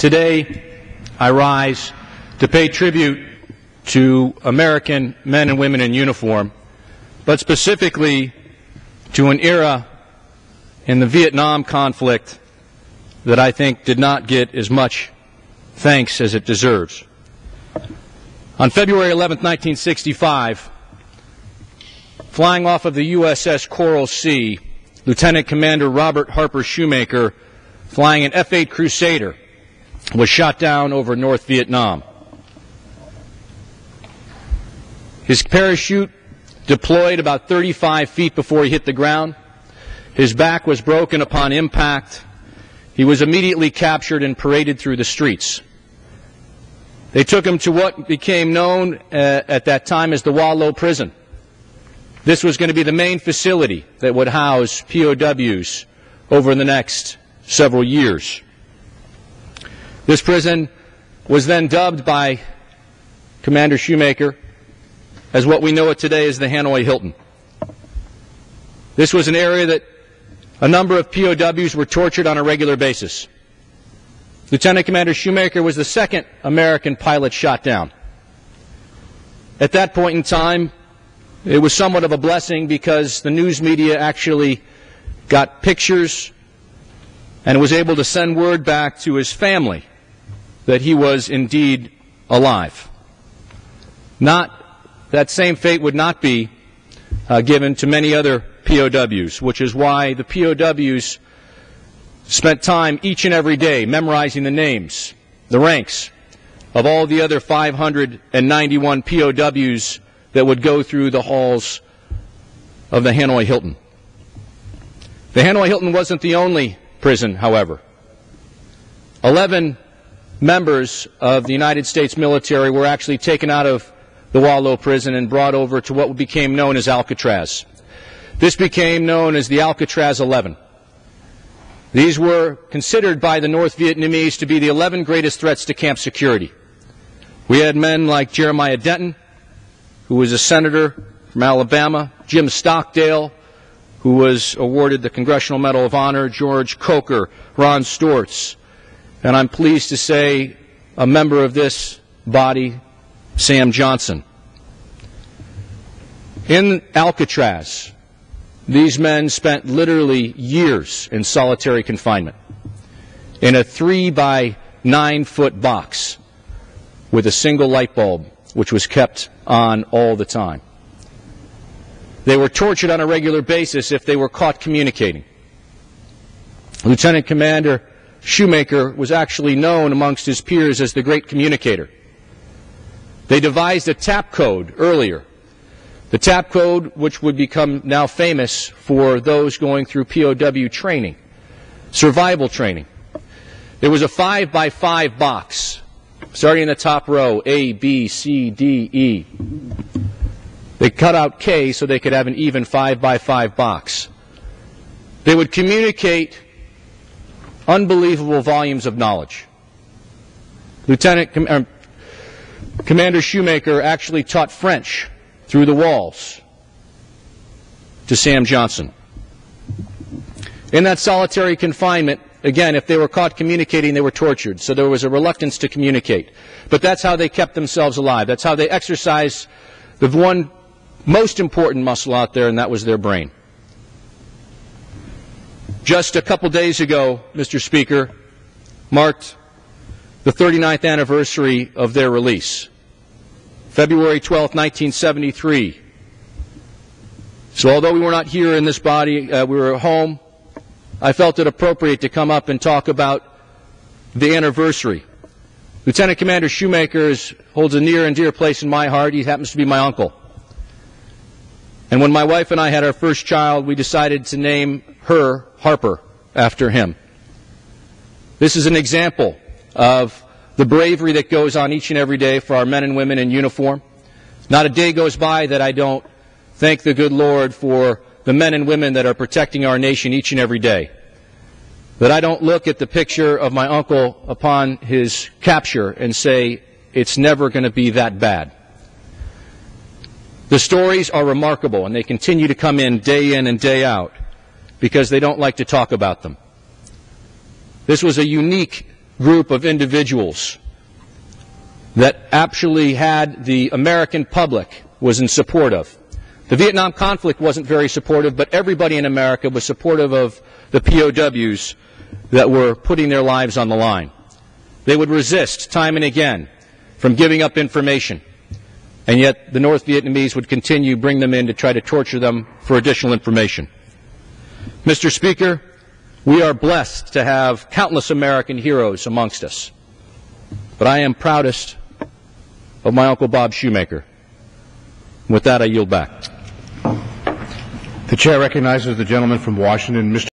Today, I rise to pay tribute to American men and women in uniform, but specifically to an era in the Vietnam conflict that I think did not get as much thanks as it deserves. On February 11, 1965, flying off of the USS Coral Sea, Lieutenant Commander Robert Harper Shumaker, flying an F-8 Crusader, was shot down over North Vietnam. His parachute deployed about 35 feet before he hit the ground. His back was broken upon impact. He was immediately captured and paraded through the streets. They took him to what became known at that time as the Wallow Prison. This was going to be the main facility that would house POWs over the next several years. This prison was then dubbed by Commander Shumaker as what we know it today as the Hanoi Hilton. This was an area that a number of POWs were tortured on a regular basis. Lieutenant Commander Shumaker was the second American pilot shot down. At that point in time, it was somewhat of a blessing because the news media actually got pictures and was able to send word back to his family that he was indeed alive. That same fate would not be given to many other POWs, which is why the POWs spent time each and every day memorizing the names, the ranks of all the other 591 POWs that would go through the halls of the Hanoi Hilton. The Hanoi Hilton wasn't the only prison, however. 11 members of the United States military were actually taken out of the Wallow prison and brought over to what became known as Alcatraz. This became known as the Alcatraz 11. These were considered by the North Vietnamese to be the 11 greatest threats to camp security. We had men like Jeremiah Denton, who was a senator from Alabama, Jim Stockdale, who was awarded the Congressional Medal of Honor, George Coker, Ron Stortz, and I'm pleased to say a member of this body, Sam Johnson. In Alcatraz, these men spent literally years in solitary confinement in a 3 by 9 foot box with a single light bulb, which was kept on all the time. They were tortured on a regular basis if they were caught communicating. Lieutenant Commander Shumaker was actually known amongst his peers as the great communicator. They devised a tap code earlier. The tap code, which would become now famous for those going through POW training, survival training. There was a 5 by 5 box, starting in the top row, A, B, C, D, E. They cut out K so they could have an even 5 by 5 box. They would communicate unbelievable volumes of knowledge. Commander Shumaker actually taught French through the walls to Sam Johnson. In that solitary confinement, again, if they were caught communicating, they were tortured, so there was a reluctance to communicate. But that's how they kept themselves alive. That's how they exercised the one most important muscle out there, and that was their brain. Just a couple days ago, Mr. Speaker, marked the 39th anniversary of their release, February 12, 1973. So although we were not here in this body, we were at home, I felt it appropriate to come up and talk about the anniversary. Lieutenant Commander Shumaker holds a near and dear place in my heart. He happens to be my uncle. And when my wife and I had our first child, we decided to name her Harper after him. This is an example of the bravery that goes on each and every day for our men and women in uniform. Not a day goes by that I don't thank the good Lord for the men and women that are protecting our nation each and every day. That I don't look at the picture of my uncle upon his capture and say, it's never going to be that bad. The stories are remarkable, and they continue to come in and day out because they don't like to talk about them. This was a unique group of individuals that actually had the American public was in support of. The Vietnam conflict wasn't very supportive, but everybody in America was supportive of the POWs that were putting their lives on the line. They would resist time and again from giving up information, and yet the North Vietnamese would continue to bring them in to try to torture them for additional information. Mr. Speaker, we are blessed to have countless American heroes amongst us, but I am proudest of my Uncle Bob Shumaker. With that, I yield back. The chair recognizes the gentleman from Washington, Mr.